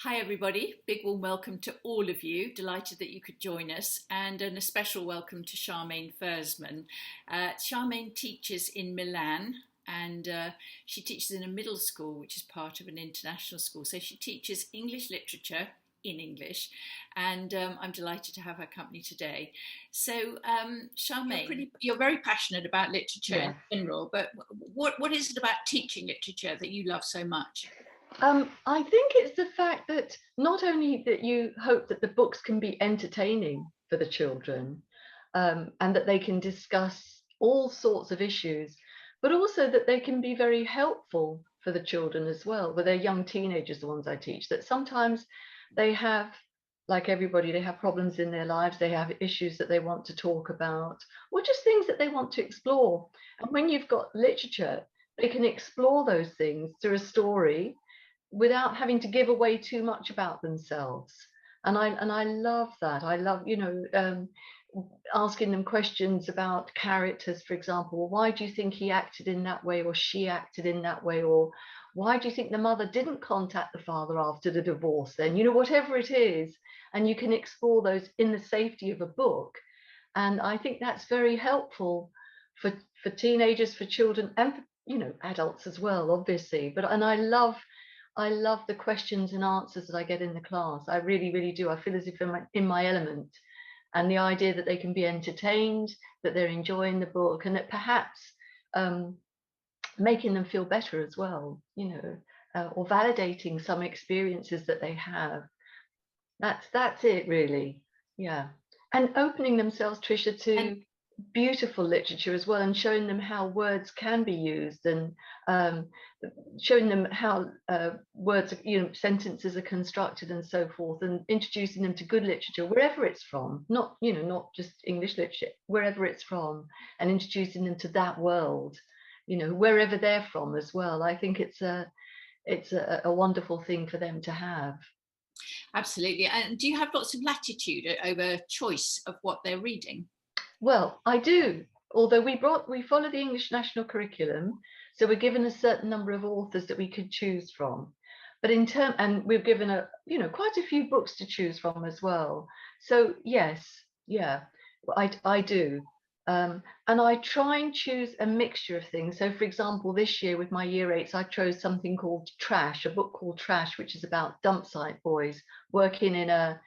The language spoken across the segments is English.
Hi, everybody. Big warm welcome to all of you. Delighted that you could join us, and a special welcome to Charmaine Fursman. Charmaine teaches in Milan, and she teaches in a middle school, which is part of an international school. So she teaches English literature in English, and I'm delighted to have her company today. So, Charmaine, you're very passionate about literature Yeah. in general, but what is it about teaching literature that you love so much? I think it's the fact that not only that you hope that the books can be entertaining for the children, and that they can discuss all sorts of issues, but also that they can be very helpful for the children as well. But they're young teenagers, the ones I teach, that sometimes they have, like everybody, they have problems in their lives, they have issues that they want to talk about, or just things that they want to explore. And when you've got literature, they can explore those things through a story without having to give away too much about themselves. And I love that. I love, asking them questions about characters, for example. Why do you think he acted in that way, or she acted in that way? Or why do you think the mother didn't contact the father after the divorce then? Whatever it is. And you can explore those in the safety of a book. And I think that's very helpful for teenagers, for children, and for, adults as well, obviously. And I love the questions and answers that I get in the class. I really, really do. I feel as if I'm in my element. And the idea that they can be entertained, that they're enjoying the book, and that perhaps making them feel better as well, or validating some experiences that they have. That's it, really. Yeah. And opening themselves, Tricia, And to beautiful literature as well, and showing them how words can be used, and showing them how words, sentences are constructed and so forth, and introducing them to good literature wherever it's from, not just English literature, wherever it's from, and introducing them to that world, wherever they're from as well. I think it's a wonderful thing for them to have. absolutely. And do you have lots of latitude over choice of what they're reading? Well, I do. Although we follow the English national curriculum, so we're given a certain number of authors that we could choose from. But and we're given quite a few books to choose from as well. So yes, yeah, I do. And I try and choose a mixture of things. So for example, this year with my year eights, I chose something called Trash, a book called Trash, which is about dump site boys working in a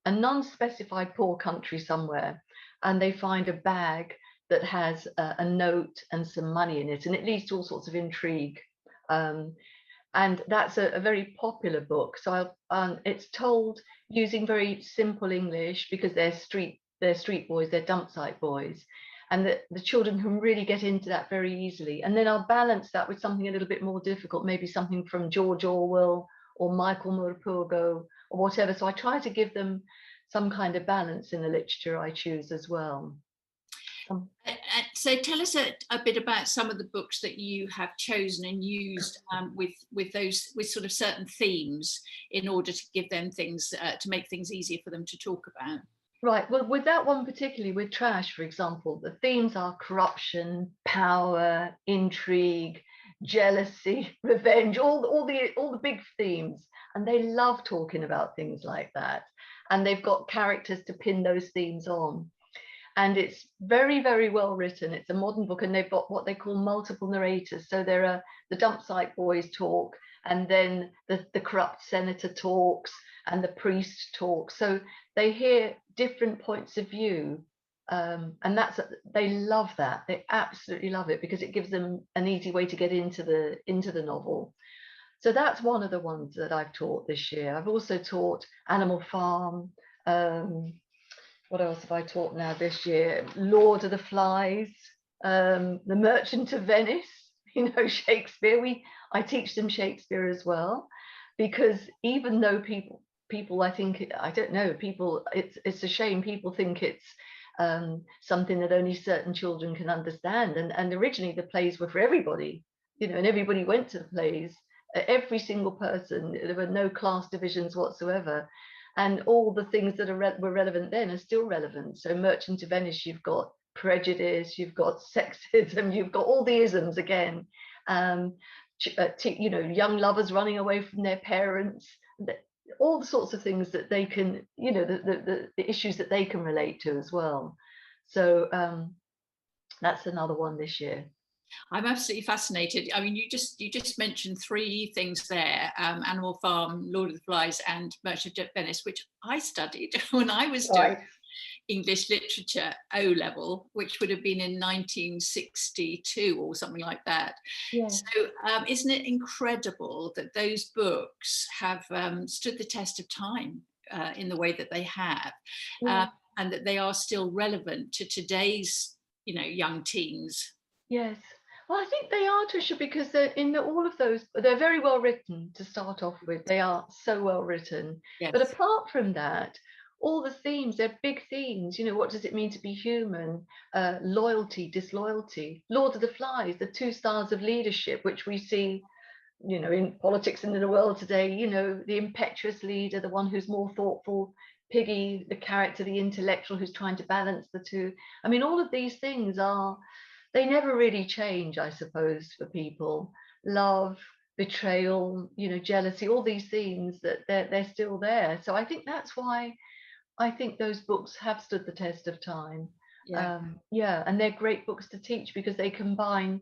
non-specified poor country somewhere, and they find a bag that has a note and some money in it, and it leads to all sorts of intrigue. And that's a very popular book. So it's told using very simple English, because they're street boys, they're dump site boys, and the children can really get into that very easily. And then I'll balance that with something a little bit more difficult, maybe something from George Orwell or Michael Morpurgo or whatever. So I try to give them some kind of balance in the literature I choose as well. So tell us a bit about some of the books that you have chosen and used with sort of certain themes in order to give them things to make things easier for them to talk about. Right. Well, with that one particularly, with Trash, for example, the themes are corruption, power, intrigue, jealousy, revenge, all the big themes. And they love talking about things like that. And they've got characters to pin those themes on. And it's very, very well written. It's a modern book, and they've got what they call multiple narrators. So there are the dump site boys talk, and then the corrupt senator talks, and the priest talks. So they hear different points of view. And they love that. They absolutely love it, because it gives them an easy way to get into the novel. So that's one of the ones that I've taught this year. I've also taught Animal Farm. What else have I taught now this year? Lord of the Flies, The Merchant of Venice, Shakespeare. I teach them Shakespeare as well, because even though people I think, I don't know, people, it's a shame people think it's something that only certain children can understand. And originally the plays were for everybody, and everybody went to the plays. Every single person, there were no class divisions whatsoever. And all the things that were relevant then are still relevant. So Merchant of Venice, you've got prejudice, you've got sexism, you've got all the isms again. Young lovers running away from their parents. all the sorts of things that they can, the issues that they can relate to as well. So that's another one this year. I'm absolutely fascinated. I mean, you just mentioned three things there: Animal Farm, Lord of the Flies, and Merchant of Venice, which I studied when I was doing Right. English literature O level, which would have been in 1962 or something like that. Yeah. So, isn't it incredible that those books have stood the test of time in the way that they have, Yeah. and that they are still relevant to today's, young teens? Yes. Well, I think they are, Tricia, because they're all of those, they're very well written to start off with. They are so well written. But Yes. apart from that, all the themes, they're big themes. What does it mean to be human? Loyalty, disloyalty. Lord of the Flies, the two styles of leadership, which we see, in politics and in the world today, the impetuous leader, the one who's more thoughtful, Piggy, the character, the intellectual who's trying to balance the two. I mean, all of these things they never really change, I suppose, for people. Love, betrayal, jealousy, all these themes that they're still there. So I think that's why I think those books have stood the test of time. Yeah. Yeah, and they're great books to teach because they combine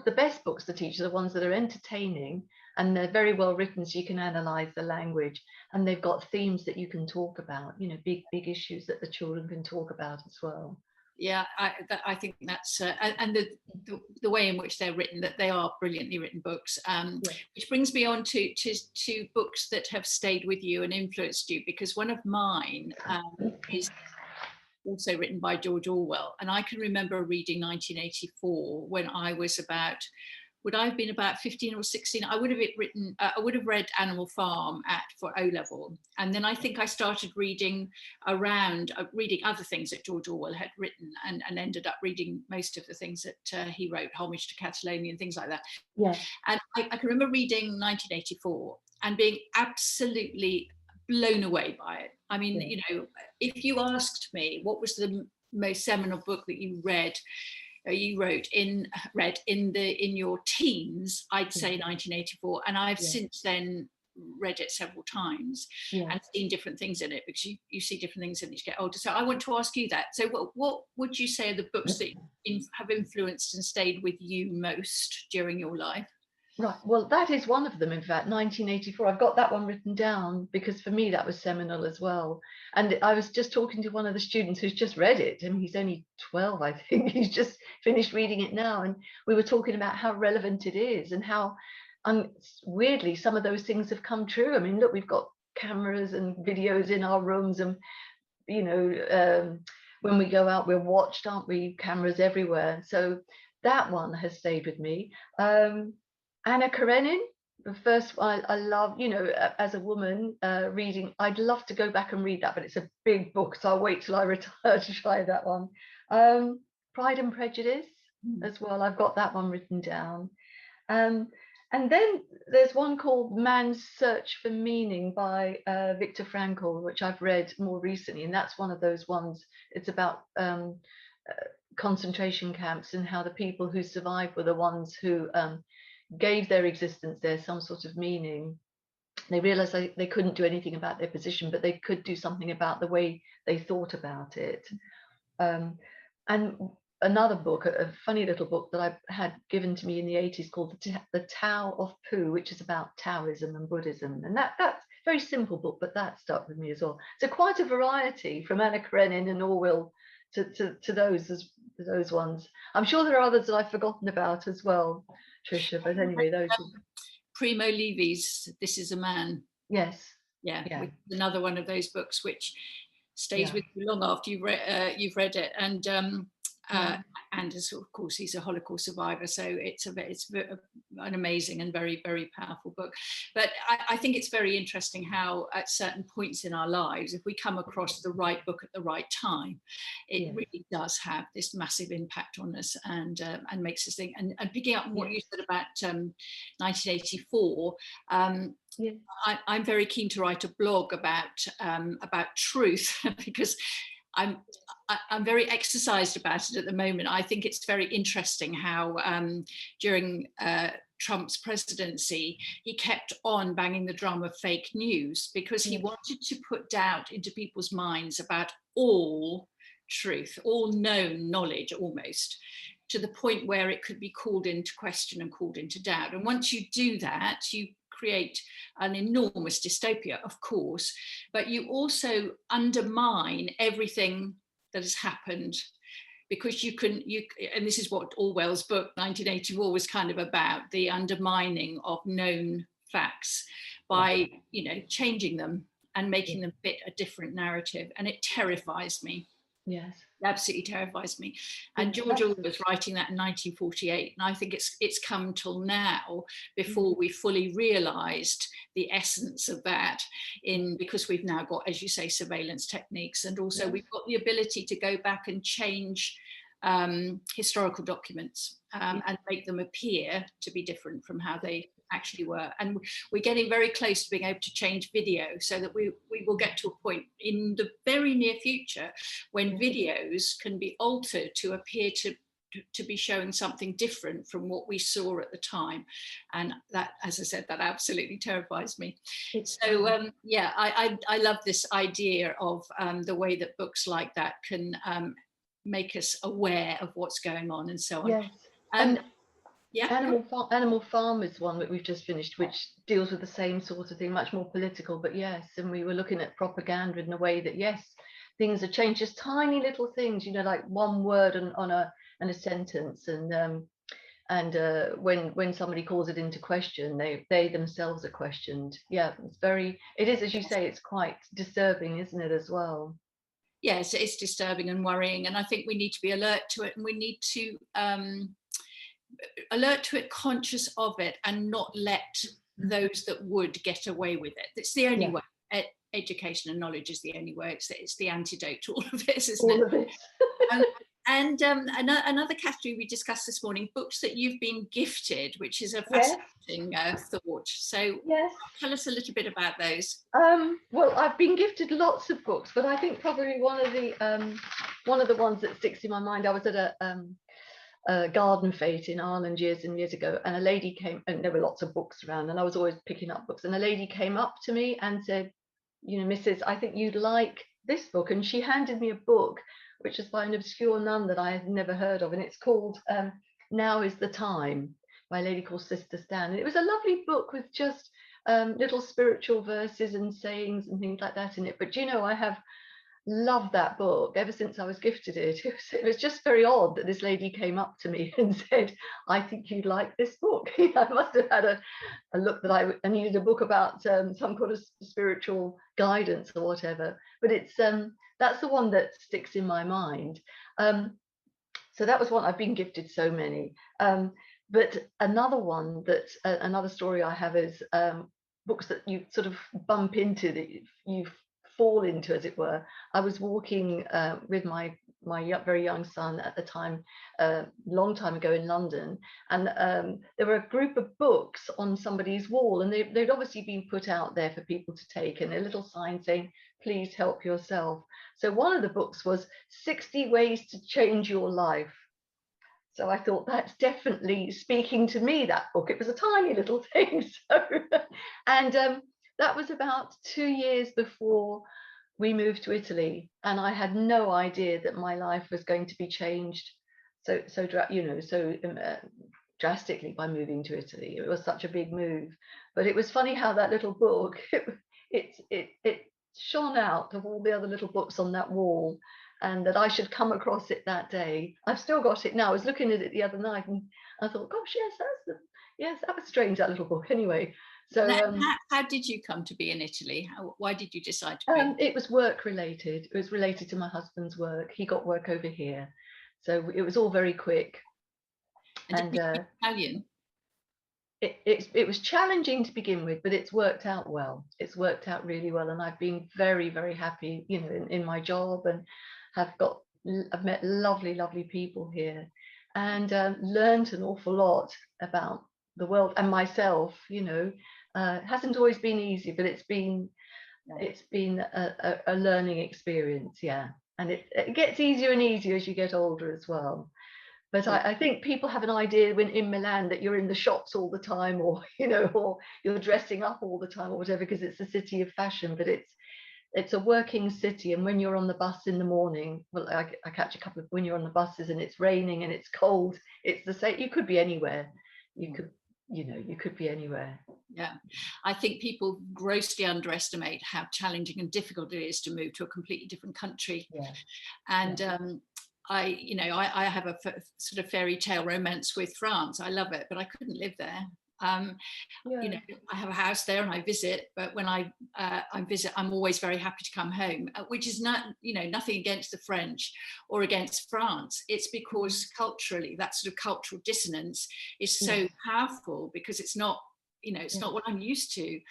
the best books to teach are the ones that are entertaining and they're very well written, so you can analyze the language, and they've got themes that you can talk about, big issues that the children can talk about as well. Yeah, I think that's and the way in which they're written, that they are brilliantly written books. Yeah. Which brings me on to books that have stayed with you and influenced you, because one of mine is also written by George Orwell, and I can remember reading 1984 when I was would I have been about 15 or 16? I would have read Animal Farm for O level, and then I think I started reading other things that George Orwell had written, and ended up reading most of the things that he wrote, Homage to Catalonia and things like that. Yeah. And I can remember reading 1984 and being absolutely blown away by it. I mean, if you asked me what was the most seminal book that you wrote in your teens, I'd say 1984, and I've since then read it several times and seen different things in it, because you see different things in it as you get older. So I want to ask you that. So what would you say are the books that have influenced and stayed with you most during your life? Right. Well, that is one of them, in fact, 1984. I've got that one written down because for me that was seminal as well. And I was just talking to one of the students who's just read it. I mean, he's only 12, I think. He's just finished reading it now. And we were talking about how relevant it is and how weirdly some of those things have come true. I mean, look, we've got cameras and videos in our rooms, and, when we go out, we're watched, aren't we? Cameras everywhere. So that one has stayed with me. Anna Karenine, the first one, I love, as a woman reading, I'd love to go back and read that, but it's a big book, so I'll wait till I retire to try that one. Pride and Prejudice as well, I've got that one written down. And then there's one called Man's Search for Meaning by Viktor Frankl, which I've read more recently, and that's one of those ones. It's about concentration camps and how the people who survived were the ones who gave their existence there some sort of meaning. They realized they couldn't do anything about their position, but they could do something about the way they thought about it. And another book, a funny little book that I had given to me in the 80s called The Tao of Pooh, which is about Taoism and Buddhism. And that's a very simple book, but that stuck with me as well. So quite a variety from Anna Karenine and Orwell to those ones. I'm sure there are others that I've forgotten about as well, Tricia, but anyway, those are... Primo Levi's This Is a Man. Yes. Yeah. Another one of those books which stays with you long after you've read it, and as of course he's a Holocaust survivor, so it's an amazing and very, very powerful book. But I think it's very interesting how at certain points in our lives, if we come across the right book at the right time, it really does have this massive impact on us, and makes us think. And picking up on what you said about 1984, I'm very keen to write a blog about truth because I'm very exercised about it at the moment. I think it's very interesting how during Trump's presidency, he kept on banging the drum of fake news because he wanted to put doubt into people's minds about all truth, all known knowledge almost, to the point where it could be called into question and called into doubt. And once you do that, you create an enormous dystopia, of course, but you also undermine everything that has happened, because you and this is what Orwell's book 1984 was kind of about, the undermining of known facts by changing them and making them fit a different narrative. And it terrifies me. Yes, absolutely terrifies me. And George Orwell was writing that in 1948, and I think it's come till now before we fully realized the essence of that, because we've now got, as you say, surveillance techniques, and also we've got the ability to go back and change historical documents and make them appear to be different from how they actually were. And we're getting very close to being able to change video, so that we will get to a point in the very near future when videos can be altered to appear to be showing something different from what we saw at the time. And that, as I said, that absolutely terrifies me. So I love this idea of the way that books like that can make us aware of what's going on and so on. Yes. Animal Farm is one that we've just finished, which deals with the same sort of thing, much more political, but yes. And we were looking at propaganda in a way that, yes, things have changed, just tiny little things, like one word on a sentence, and when somebody calls it into question, they themselves are questioned. Yeah, it is, as you say, it's quite disturbing, isn't it, as well? Yes, it's disturbing and worrying, and I think we need to be alert to it, and we need to alert to it, conscious of it, and not let those that would get away with it. It's the only way. Education and knowledge is the only way. It's the antidote to all of this, isn't it? All of it. And another category we discussed this morning, books that you've been gifted, which is a fascinating thought. So tell us a little bit about those. Well, I've been gifted lots of books, but I think probably one of the ones that sticks in my mind, I was at a garden fete in Ireland years and years ago, and a lady came, and there were lots of books around, and I was always picking up books, and a lady came up to me and said, Mrs., I think you'd like this book. And she handed me a book which is by an obscure nun that I had never heard of, and it's called Now is the Time, by a lady called Sister Stan. And it was a lovely book with just little spiritual verses and sayings and things like that in it. But I have loved that book ever since I was gifted it. It was just very odd that this lady came up to me and said, I think you'd like this book. I must have had a look that I needed a book about some kind of spiritual guidance or whatever. But it's that's the one that sticks in my mind. So that was one. I've been gifted so many. But another one another story I have is books that you sort of bump into, that you fall into, as it were. I was walking with my very young son at the time, long time ago in London, and there were a group of books on somebody's wall, and they'd obviously been put out there for people to take, and a little sign saying, please help yourself. So one of the books was 60 Ways to Change Your Life. So I thought, that's definitely speaking to me, that book. It was a tiny little thing. So, and that was about 2 years before we moved to Italy, and I had no idea that my life was going to be changed so drastically by moving to Italy. It was such a big move, but it was funny how that little book it shone out of all the other little books on that wall, and that I should come across it that day. I've still got it now. I was looking at it the other night, and I thought, gosh, yes, that was strange, that little book. Anyway. So how did you come to be in Italy? Why did you decide to be? It was work related. It was related to my husband's work. He got work over here, so it was all very quick. And Italian. It was challenging to begin with, but it's worked out well. It's worked out really well, and I've been very, very happy, in my job, and I've met lovely people here, and learned an awful lot about the world and myself. It hasn't always been easy, but it's been a learning experience. Yeah. and it gets easier and easier as you get older as well. But I think people have an idea when in Milan that you're in the shops all the time, or or you're dressing up all the time or whatever, because it's a city of fashion. But it's a working city, and when you're on the bus in the morning, well, I catch a couple of when you're on the buses and it's raining and it's cold, it's the same. You could be anywhere. You could be anywhere. Yeah, I think people grossly underestimate how challenging and difficult it is to move to a completely different country. Yeah. And I have a sort of fairy tale romance with France. I love it, but I couldn't live there. I have a house there and I visit, but when I visit, I'm always very happy to come home, which is not, nothing against the French or against France. It's because culturally, that sort of cultural dissonance is so powerful, because it's not, it's not what I'm used to.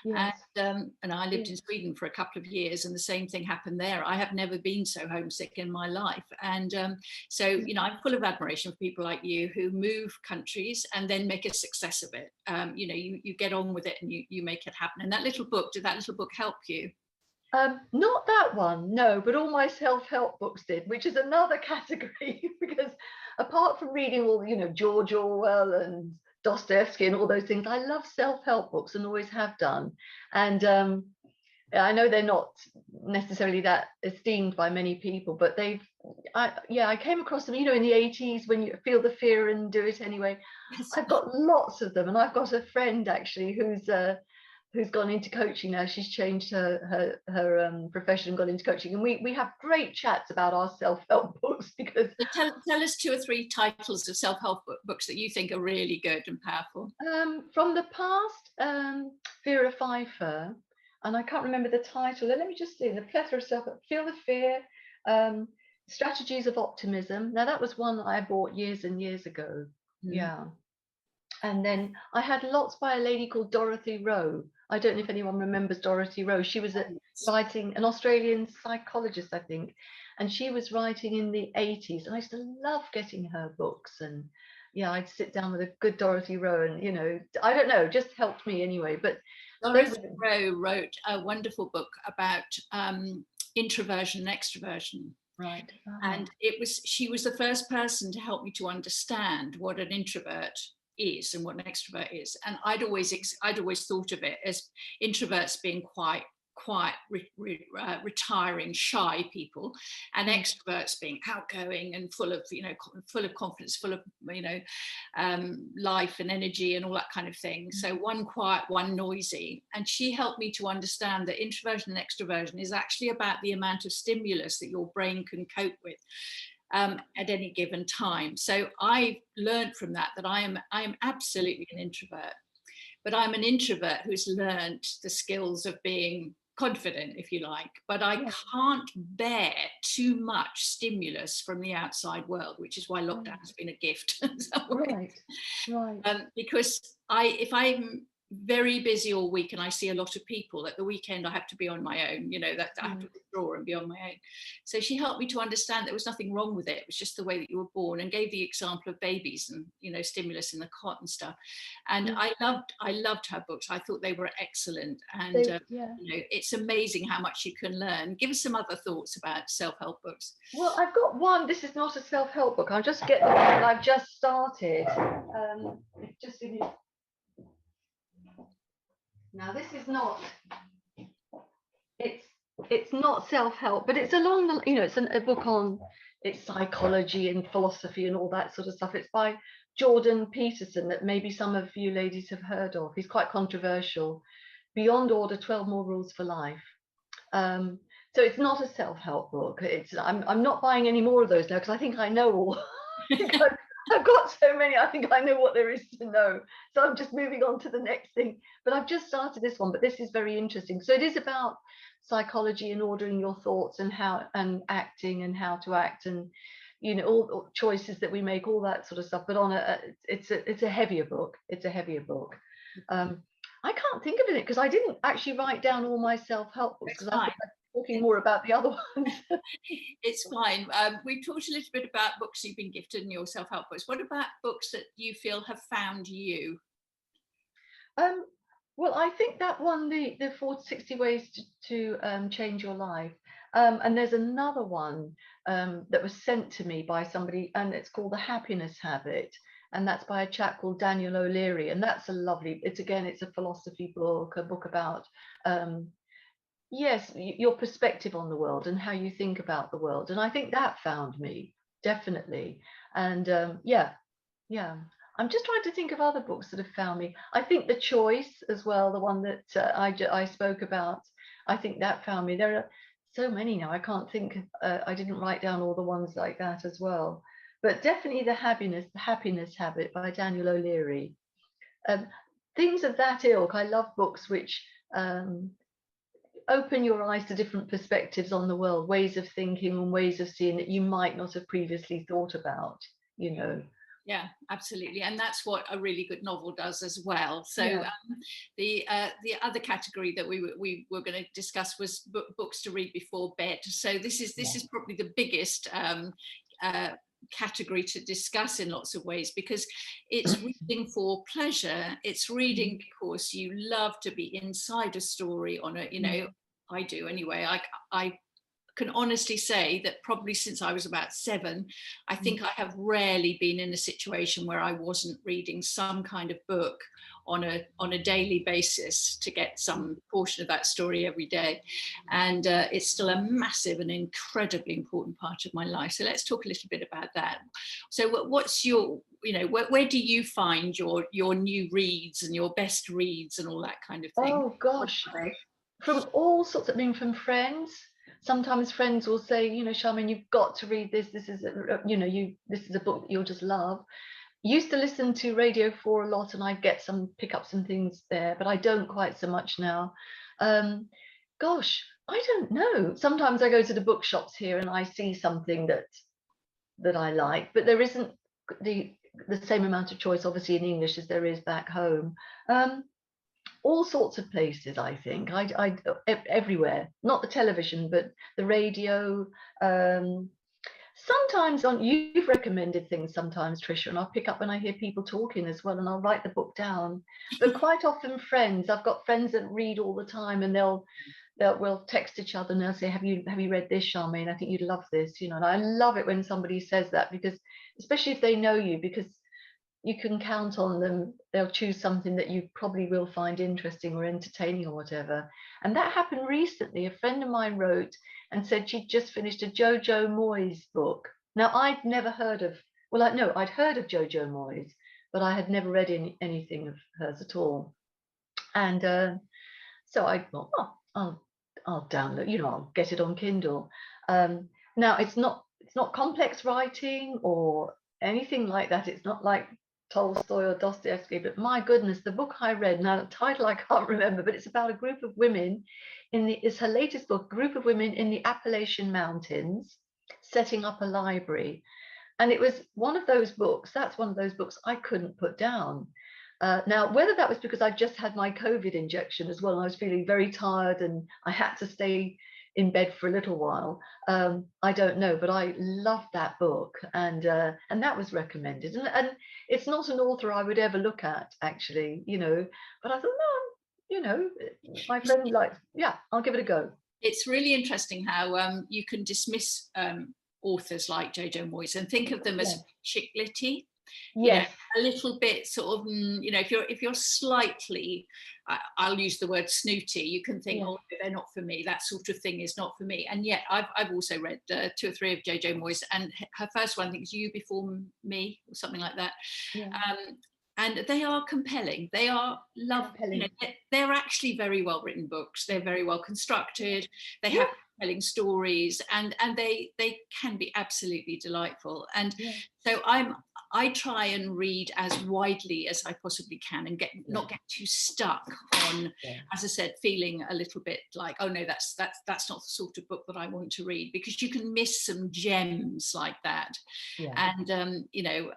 Yes. And I lived in Sweden for a couple of years, and the same thing happened there. I have never been so homesick in my life. And so, I'm full of admiration for people like you who move countries and then make a success of it. You get on with it and you make it happen. And that little book, did that little book help you? Not that one, no, but all my self-help books did, which is another category, because apart from reading all, George Orwell and Dostoevsky and all those things, I love self-help books and always have done. And I know they're not necessarily that esteemed by many people, but I came across them, in the 80s, when you feel the fear and do it anyway. I've got lots of them, and I've got a friend actually who's gone into coaching now. She's changed her profession and gone into coaching, and we have great chats about our self-help books. Because tell us 2 or 3 titles of self-help books that you think are really good and powerful. From the past, Vera Pfeiffer, and I can't remember the title. Let me just see. The plethora of self-help. Feel the Fear, Strategies of Optimism. Now that was one that I bought years and years ago. Yeah. And then I had lots by a lady called Dorothy Rowe. I don't know if anyone remembers Dorothy Rowe. She was writing, an Australian psychologist, I think, and she was writing in the 80s. And I used to love getting her books. And I'd sit down with a good Dorothy Rowe, and I don't know, just helped me anyway. But Dorothy Rowe wrote a wonderful book about introversion and extroversion. Right. And she was the first person to help me to understand what an introvert is and what an extrovert is. And I'd always thought of it as introverts being quite quiet, retiring, shy people, and extroverts being outgoing and full of confidence, full of life and energy and all that kind of thing. So one quiet, one noisy. And she helped me to understand that introversion and extroversion is actually about the amount of stimulus that your brain can cope with at any given time. So I learned from that I am absolutely an introvert, but I'm an introvert who's learned the skills of being confident, if you like, but I can't bear too much stimulus from the outside world, which is why lockdown has been a gift. Right. Because if I'm very busy all week and I see a lot of people, at the weekend I have to be on my own, that I have to withdraw and be on my own. So she helped me to understand there was nothing wrong with it. It was just the way that you were born, and gave the example of babies and stimulus in the cot and stuff. And I loved her books. I thought they were excellent. And it's amazing how much you can learn. Give us some other thoughts about self-help books. Well, I've got one. This is not a self-help book. I'll just get the one that I've just started. Now this is not, it's not self-help, but it's along the, it's a book on, it's psychology and philosophy and all that sort of stuff. It's by Jordan Peterson, that maybe some of you ladies have heard of. He's quite controversial. Beyond Order, 12 More Rules for Life. So it's not a self-help book. I'm not buying any more of those now, because I think I know all. I've got so many, I think I know what there is to know. So I'm just moving on to the next thing. But I've just started this one, but this is very interesting. So it is about psychology and ordering your thoughts and acting and how to act, and all choices that we make, all that sort of stuff. But it's a heavier book. It's a heavier book. I can't think of it because I didn't actually write down all my self-help books, because I'm talking more about the other ones. It's fine. We've talked a little bit about books you've been gifted in your self-help books. What about books that you feel have found you? Well, I think that one, the 60 Ways to Change Your Life, And there's another one that was sent to me by somebody, and it's called The Happiness Habit. And that's by a chap called Daniel O'Leary. And that's a lovely, it's a philosophy book, a book about, yes, your perspective on the world and how you think about the world. And I think that found me, definitely. And yeah. I'm just trying to think of other books that have found me. I think The Choice as well, the one that I spoke about, I think that found me. There are so many now, I can't think, I didn't write down all the ones like that as well. But definitely The Happiness Habit by Daniel O'Leary. Um, Things of that ilk. I love books which open your eyes to different perspectives on the world, ways of thinking and ways of seeing that you might not have previously thought about, you know. Yeah, absolutely, and that's what a really good novel does as well. So Yeah. The other category that we were going to discuss was books to read before bed. So this is probably the biggest category to discuss in lots of ways, because it's reading for pleasure. It's reading because you love to be inside a story on a, you know, I do anyway. I can honestly say that probably since I was about 7, I think I have rarely been in a situation where I wasn't reading some kind of book on a daily basis to get some portion of that story every day. And it's still a massive and incredibly important part of my life. So let's talk a little bit about that. So what's your, you know, where do you find your new reads and your best reads and all that kind of thing? Oh gosh, from all sorts of, I mean, from friends. Sometimes friends will say, you know, Charmaine, you've got to read this. This is, this is a book that you'll just love. Used to listen to Radio 4 a lot, and I'd pick up some things there, but I don't quite so much now. Gosh, I don't know. Sometimes I go to the bookshops here and I see something that I like, but there isn't the same amount of choice, obviously, in English as there is back home. All sorts of places, I think. I everywhere, not the television, but the radio. Sometimes you've recommended things sometimes, Tricia, and I'll pick up when I hear people talking as well, and I'll write the book down. But quite often friends, I've got friends that read all the time, and we'll text each other and they'll say, have you read this, Charmaine? I think you'd love this, you know. And I love it when somebody says that, because especially if they know you, because you can count on them. They'll choose something that you probably will find interesting or entertaining or whatever. And that happened recently. A friend of mine wrote and said she'd just finished a Jojo Moyes book. Now, I'd never heard of, no, I'd heard of Jojo Moyes, but I had never read anything of hers at all. And so I thought, I'll download, you know, I'll get it on Kindle. Now, it's not complex writing or anything like that. It's not like Tolstoy or Dostoevsky, but my goodness, the book I read, now the title I can't remember, but it's about a group of women it's her latest book, group of women in the Appalachian Mountains setting up a library. And it was one of those books, that's one of those books I couldn't put down. Now, whether that was because I just had my COVID injection as well, and I was feeling very tired and I had to stay in bed for a little while, I don't know, but I loved that book, and that was recommended. And it's not an author I would ever look at, actually, you know, but I thought, no, you know, my friend likes, yeah, I'll give it a go. It's really interesting how you can dismiss authors like Jojo Moyes and think of them as chick litty. Yes. You know, a little bit sort of, you know, if you're slightly, I'll use the word snooty, you can think, oh, they're not for me. That sort of thing is not for me. And yet I've also read 2 or 3 of Jojo Moyes, and her first one, I think, is You Before Me or something like that. Yeah. And they are compelling. They are compelling. You know, they're actually very well written books. They're very well constructed. They have compelling stories, and they can be absolutely delightful. And so I try and read as widely as I possibly can, and not get too stuck on, as I said, feeling a little bit like, oh no, that's not the sort of book that I want to read, because you can miss some gems like that. And you know,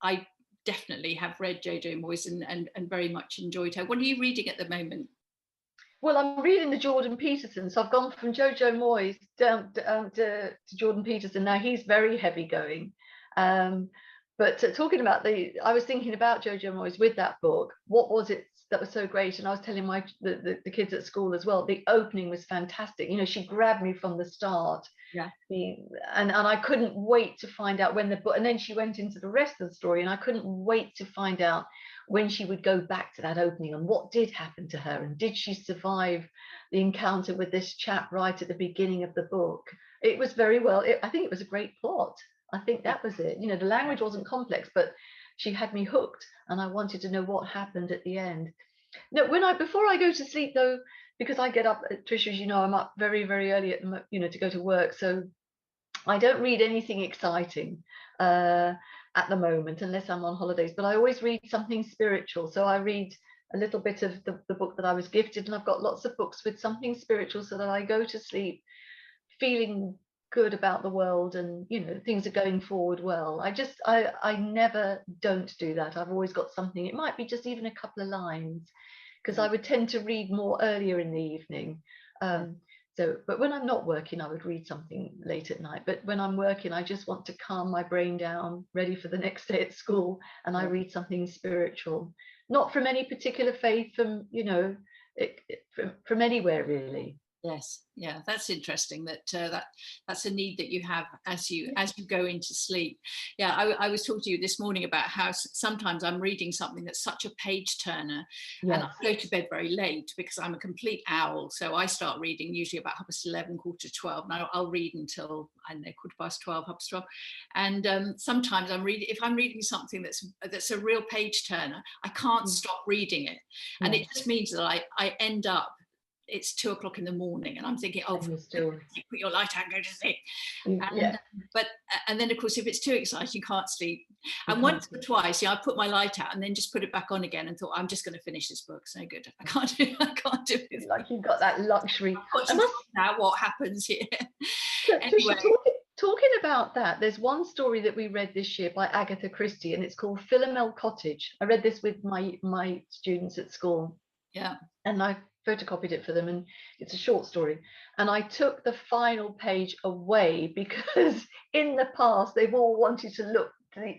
I definitely have read Jojo Moyes and very much enjoyed her. What are you reading at the moment? Well, I'm reading the Jordan Peterson, so I've gone from Jojo Moyes down to Jordan Peterson. Now he's very heavy going. But talking about I was thinking about Jojo Moyes with that book. What was it that was so great? And I was telling the kids at school as well. The opening was fantastic. You know, she grabbed me from the start. Yeah. And I couldn't wait to find out when the book. And then she went into the rest of the story, and I couldn't wait to find out when she would go back to that opening and what did happen to her, and did she survive the encounter with this chap right at the beginning of the book. It was very well. I think it was a great plot. I think that was it. You know, the language wasn't complex, but she had me hooked, and I wanted to know what happened at the end. No, before I go to sleep though, because I get up, Tricia, as you know, I'm up very, very early to go to work, so I don't read anything exciting at the moment, unless I'm on holidays. But I always read something spiritual. So I read a little bit of the book that I was gifted, and I've got lots of books with something spiritual, so that I go to sleep feeling good about the world, and things are going forward well. I never don't do that. I've always got something. It might be just even a couple of lines, because I would tend to read more earlier in the evening. But when I'm not working, I would read something late at night. But when I'm working, I just want to calm my brain down, ready for the next day at school, and I read something spiritual, not from any particular faith, from from anywhere really. Yes, yeah, that's interesting. That's a need that you have as you go into sleep. Yeah, I was talking to you this morning about how sometimes I'm reading something that's such a page turner, and I go to bed very late because I'm a complete owl. So I start reading usually about 11:30, 11:45, and I'll read until, I don't know, 12:15, 12:30. And sometimes if I'm reading something that's a real page turner, I can't stop reading it, and it just means that I end up. It's 2:00 in the morning, and I'm thinking, oh, put your light out and go to sleep. And then, of course, if it's too exciting, you can't sleep. And once or twice, I put my light out and then just put it back on again, and thought, I'm just going to finish this book. It's no good. I can't do it. Like you've got that luxury. Now what happens here? Anyway. Talking about that, there's one story that we read this year by Agatha Christie, and it's called Philomel Cottage. I read this with my students at school. Yeah. And I photocopied it for them, and it's a short story. And I took the final page away because in the past they've all wanted to look to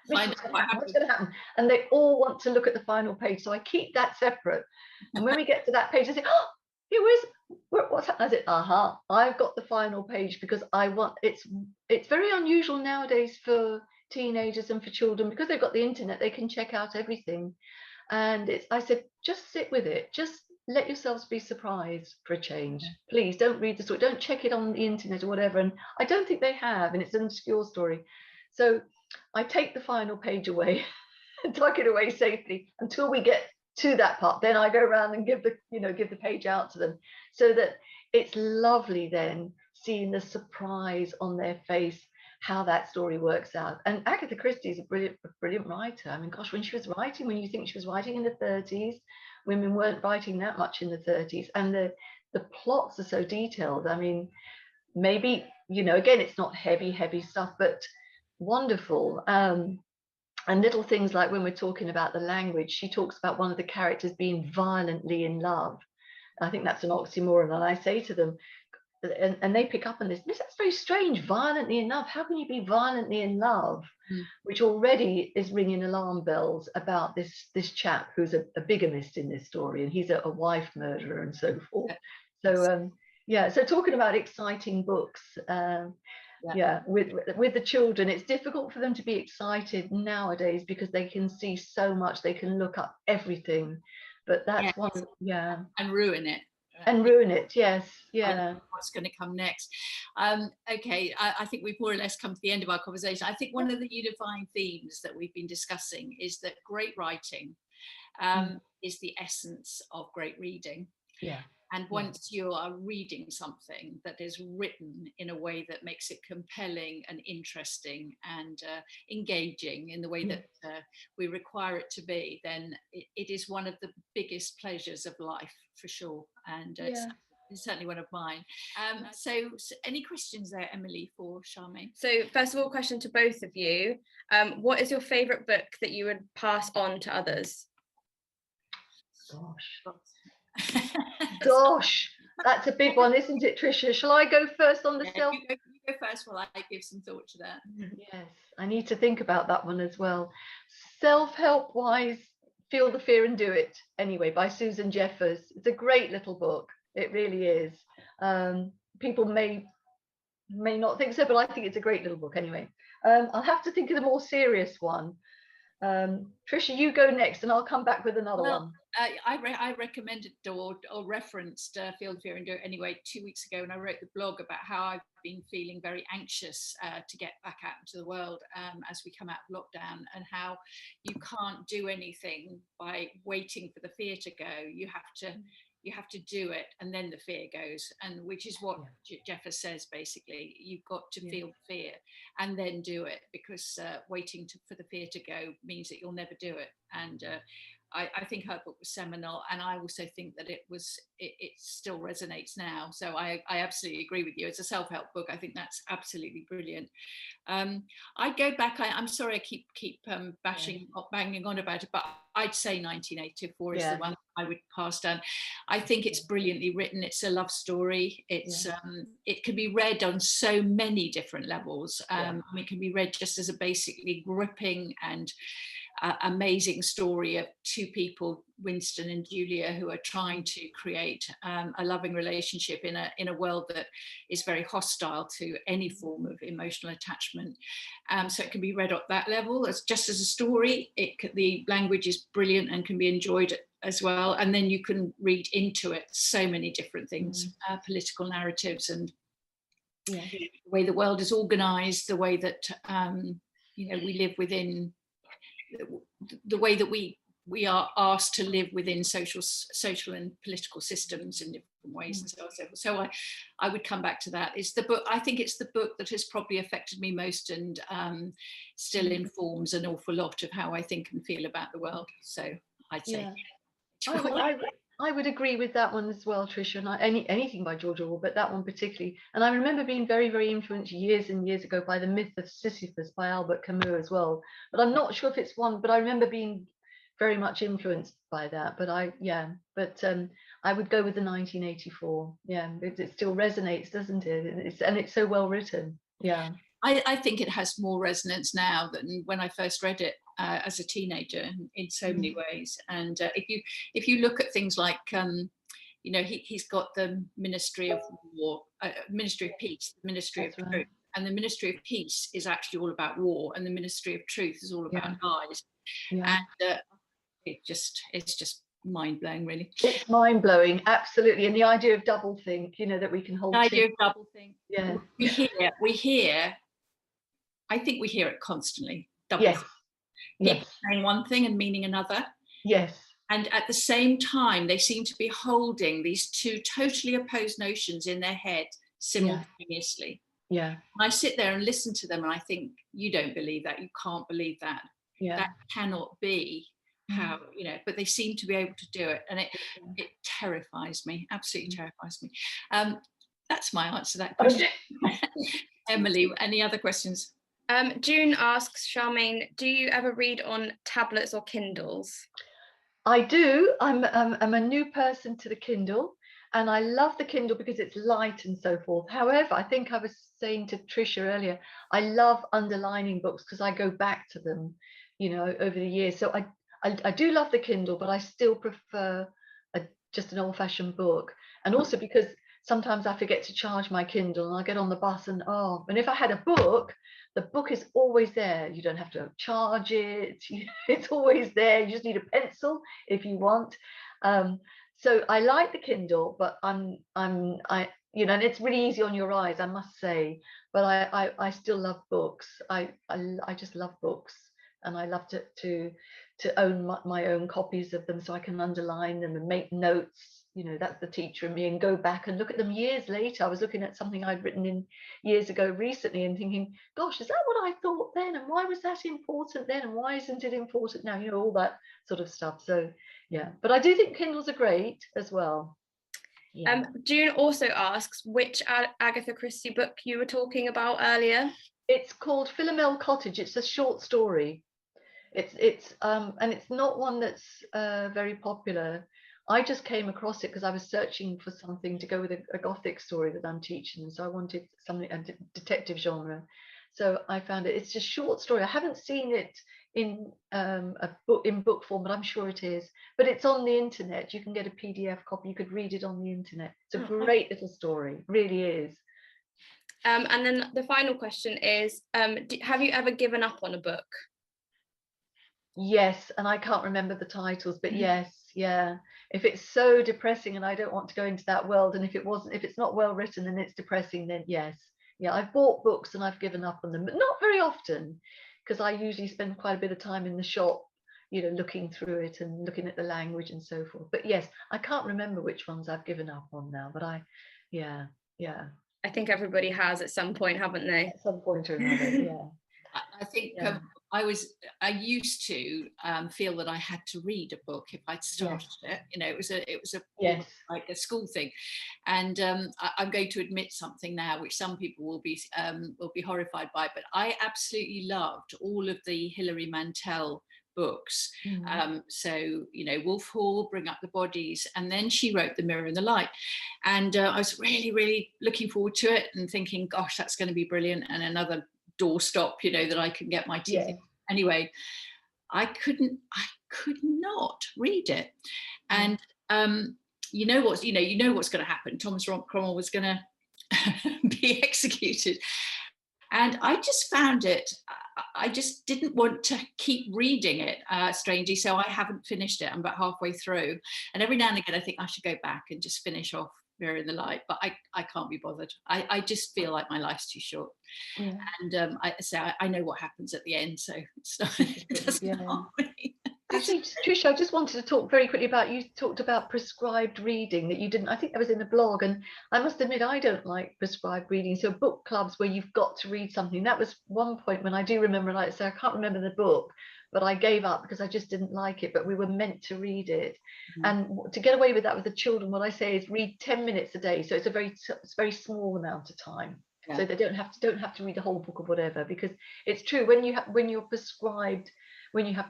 what's going to happen, and they all want to look at the final page. So I keep that separate. And when we get to that page, I say, oh, what's happening? I said, I've got the final page, because I want it's very unusual nowadays for teenagers and for children, because they've got the internet, they can check out everything. And I said, just sit with it. Just let yourselves be surprised for a change. Please don't read the story. Don't check it on the internet or whatever. And I don't think they have, and it's an obscure story. So I take the final page away and tuck it away safely until we get to that part. Then I go around and give the page out to them, so that it's lovely then seeing the surprise on their face, how that story works out. And Agatha Christie is a brilliant writer. I mean, gosh, when you think she was writing in the 30s, women weren't writing that much in the 30s, and the plots are so detailed. I mean, maybe, again, it's not heavy stuff, but wonderful. And little things like when we're talking about the language, she talks about one of the characters being violently in love. I think that's an oxymoron, and I say to them, and they pick up on this, that's very strange, violently in love. How can you be violently in love? Which already is ringing alarm bells about this chap who's a bigamist in this story, and he's a wife murderer and so forth. So so talking about exciting books, with the children, it's difficult for them to be excited nowadays because they can see so much, they can look up everything, but that's and ruin it. Yes, yeah. What's going to come next? Okay, I think we've more or less come to the end of our conversation. I think one of the unifying themes that we've been discussing is that great writing is the essence of great reading. Yeah. And once you are reading something that is written in a way that makes it compelling and interesting and engaging in the way that we require it to be, then it is one of the biggest pleasures of life, for sure. And it's certainly one of mine. So any questions there, Emily, for Charmaine? So first of all, question to both of you. What is your favourite book that you would pass on to others? Gosh, that's a big one, isn't it, Tricia? Shall I go first on the self? Go first while I give some thought to that. Yes, I need to think about that one as well. Self-help wise, Feel the Fear and Do It Anyway by Susan Jeffers. It's a great little book. It really is. People may not think so, but I think it's a great little book anyway. I'll have to think of the more serious one. Tricia, you go next, and I'll come back with another one. I recommended or referenced Feel the Fear and Do It Anyway 2 weeks ago, and I wrote the blog about how I've been feeling very anxious to get back out into the world as we come out of lockdown, and how you can't do anything by waiting for the fear to go. You have to do it, and then the fear goes, and which is what Jeffers says basically. You've got to feel fear and then do it, because waiting for the fear to go means that you'll never do it. And I think her book was seminal, and I also think that it still resonates now. So I absolutely agree with you. It's a self-help book. I think that's absolutely brilliant. I'd go back. I'm sorry I keep banging on about it, but I'd say 1984 is the one I would pass down. I think it's brilliantly written. It's a love story. It's it can be read on so many different levels. I mean, it can be read just as a basically gripping and amazing story of two people, Winston and Julia, who are trying to create a loving relationship in a world that is very hostile to any form of emotional attachment. So it can be read at that level as just as a story. The language is brilliant and can be enjoyed as well. And then you can read into it so many different things, political narratives, and the way the world is organized, the way that we live within, the way that we are asked to live within social and political systems in different ways, and so on and so forth. So I would come back to that. It's the book. I think it's the book that has probably affected me most, and still informs an awful lot of how I think and feel about the world. So I'd say. I would agree with that one as well, Tricia. And anything by Jojo Moyes, but that one particularly. And I remember being very, very influenced years and years ago by The Myth of Sisyphus by Albert Camus as well. But I'm not sure if it's one. But I remember being very much influenced by that. But I would go with the 1984. Yeah, it still resonates, doesn't it? It's so well written. Yeah. I think it has more resonance now than when I first read it as a teenager in so many ways. And if you look at things like, he's got the Ministry of War, Ministry of Peace, the Ministry of Truth, and the Ministry of Peace is actually all about war, and the Ministry of Truth is all about lies. And it's just mind-blowing, really. It's mind-blowing, absolutely. And the idea of doublethink, that we can hold. The idea of doublethink. Yeah. We hear. I think we hear it constantly. People saying one thing and meaning another. Yes. And at the same time, they seem to be holding these two totally opposed notions in their head simultaneously. Yeah. And I sit there and listen to them, and I think, you don't believe that. You can't believe that. Yeah. That cannot be how, but they seem to be able to do it. And it terrifies me, absolutely terrifies me. That's my answer to that question. Emily, any other questions? June asks, Charmaine, do you ever read on tablets or Kindles? I do. I'm a new person to the Kindle, and I love the Kindle because it's light and so forth. However, I think I was saying to Tricia earlier, I love underlining books because I go back to them, over the years. So I do love the Kindle, but I still prefer just an old-fashioned book. And also because sometimes I forget to charge my Kindle, and I get on the bus and if I had a book, the book is always there. You don't have to charge it. It's always there. You just need a pencil if you want. So I like the Kindle, but and it's really easy on your eyes, I must say. But I still love books. I just love books, and I love to own my own copies of them so I can underline them and make notes. That's the teacher in me, and go back and look at them years later. I was looking at something I'd written in years ago recently and thinking, gosh, is that what I thought then? And why was that important then? And why isn't it important now? All that sort of stuff. So, yeah. But I do think Kindles are great as well. Yeah. June also asks which Agatha Christie book you were talking about earlier. It's called Philomel Cottage. It's a short story. It's and it's not one that's very popular. I just came across it because I was searching for something to go with a Gothic story that I'm teaching, and so I wanted something a detective genre. So I found it. It's just short story. I haven't seen it in a book in book form, but I'm sure it is. But it's on the internet. You can get a PDF copy. You could read it on the internet. It's a great little story. Really is. And then the final question is, have you ever given up on a book? Yes, and I can't remember the titles, but yes, yeah. If it's so depressing and I don't want to go into that world, and if it's not well written and it's depressing, then yes. Yeah, I've bought books and I've given up on them, but not very often, because I usually spend quite a bit of time in the shop, looking through it and looking at the language and so forth. But yes, I can't remember which ones I've given up on now, but yeah. I think everybody has at some point, haven't they? At some point or another, yeah. I think Yeah. I used to feel that I had to read a book if I'd started it. It was a Yes. like a school thing, and I'm going to admit something now, which some people will be horrified by. But I absolutely loved all of the Hilary Mantel books. So Wolf Hall, Bring Up the Bodies, and then she wrote The Mirror and the Light, and I was really, really looking forward to it and thinking, gosh, that's going to be brilliant, and another doorstop that I can get my teeth in. Anyway, I could not read it, and you know what's going to happen. Thomas Cromwell was going to be executed, and I just found it, I just didn't want to keep reading it, strangely, so I haven't finished it. I'm about halfway through, and every now and again I think I should go back and just finish off Mirror in the Light, but I can't be bothered. I just feel like my life's too short. And I know what happens at the end, so it doesn't harm me. Actually, Tricia, I just wanted to talk very quickly about, you talked about prescribed reading that you didn't, I think that was in the blog, and I must admit I don't like prescribed reading. So book clubs where you've got to read something, that was one point when I do remember, like, so I can't remember the book, but I gave up because I just didn't like it, but we were meant to read it. And to get away with that with the children, what I say is read 10 minutes a day, so it's a very small amount of time. So they don't have to read the whole book or whatever, because it's true, when you have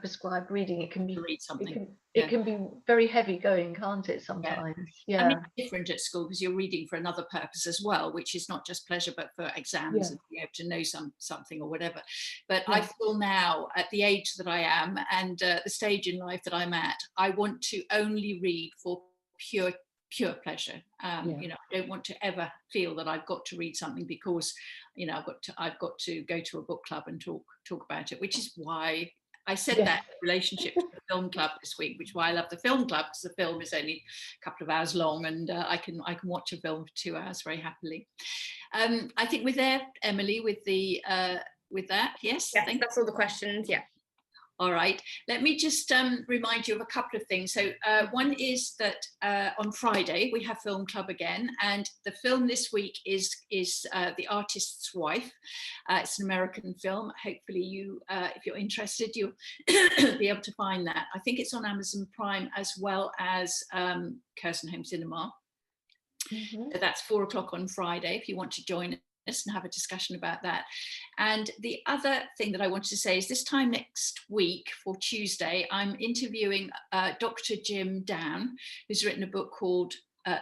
prescribed reading, it can be read something. It can be very heavy going, can't it, sometimes? I mean, it's different at school because you're reading for another purpose as well, which is not just pleasure but for exams and you have to know something or whatever. But I feel now, at the age that I am and the stage in life that I'm at, I want to only read for pure pleasure. I don't want to ever feel that I've got to read something because I've got to go to a book club and talk about it, which is why I said that relationship to the film club this week, which is why I love the film club, because the film is only a couple of hours long, and I can watch a film for 2 hours very happily. I think with there, Emily, with that, yes, that's all the questions. Yeah. All right, let me just remind you of a couple of things. So one is that on Friday we have film club again, and the film this week is The Artist's Wife. It's an American film. Hopefully you, if you're interested, you'll be able to find that. I think it's on Amazon Prime as well as Cusden Home Cinema. So that's 4:00 on Friday if you want to join us and have a discussion about that. And the other thing that I wanted to say is this time next week, for Tuesday, I'm interviewing Dr. Jim Down, who's written a book called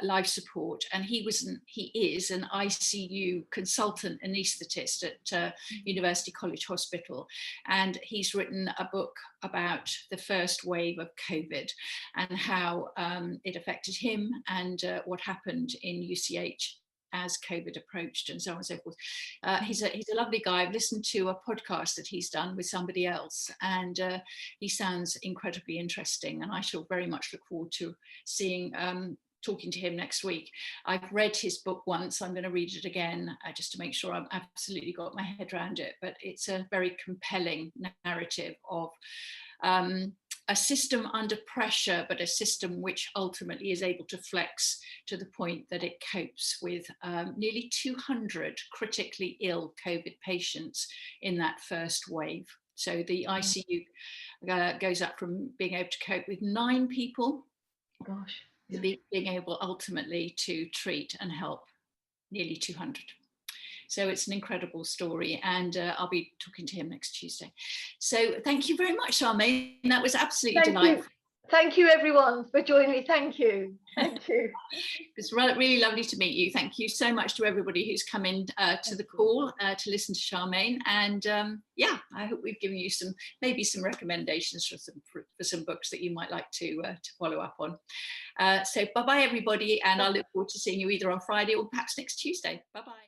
Life Support, and he is an ICU consultant anaesthetist at University College Hospital, and he's written a book about the first wave of COVID and how it affected him and what happened in UCH as COVID approached, and so on and so forth. He's a lovely guy. I've listened to a podcast that he's done with somebody else, and he sounds incredibly interesting, and I shall very much look forward to talking to him next week. I've read his book once. I'm going to read it again just to make sure I've absolutely got my head around it, but it's a very compelling narrative of a system under pressure, but a system which ultimately is able to flex to the point that it copes with nearly 200 critically ill COVID patients in that first wave. So the ICU goes up from being able to cope with 9 people to being able ultimately to treat and help nearly 200. So it's an incredible story, and I'll be talking to him next Tuesday. So thank you very much, Charmaine. That was absolutely delightful. Thank you, everyone, for joining me. Thank you. Thank you. It's really lovely to meet you. Thank you so much to everybody who's come in to the call to listen to Charmaine. And yeah, I hope we've given you maybe some recommendations for some books that you might like to follow up on. So bye-bye, everybody. And I look forward to seeing you either on Friday or perhaps next Tuesday. Bye-bye.